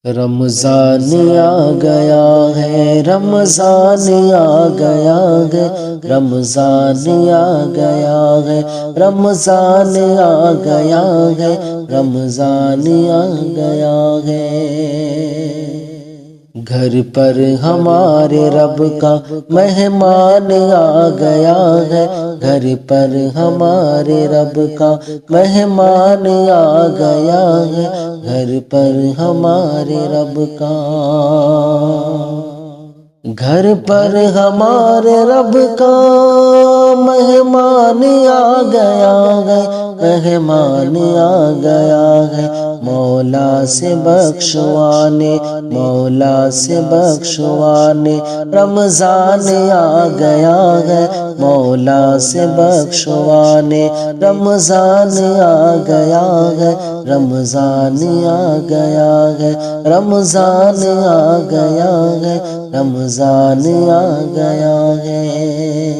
رمضان آ گیا ہے، رمضان آ گیا ہے، رمضان آ گیا ہے، رمضان آ گیا ہے، رمضان آ گیا ہے۔ گھر پر ہمارے رب کا مہمان آ گیا ہے، گھر پر ہمارے رب کا مہمان آ گیا ہے، گھر پر ہمارے رب کا، گھر پر ہمارے رب کا مہمان آ گیا ہے، مہمان آ گیا ہے۔ مولا سے بخشوانے، مولا سے بخشوانے، رمضان آ گیا ہے، مولا سے بخشوانے، رمضان آ گیا ہے، رمضان آ گیا ہے، رمضان آ گیا ہے، رمضان آ گیا ہے۔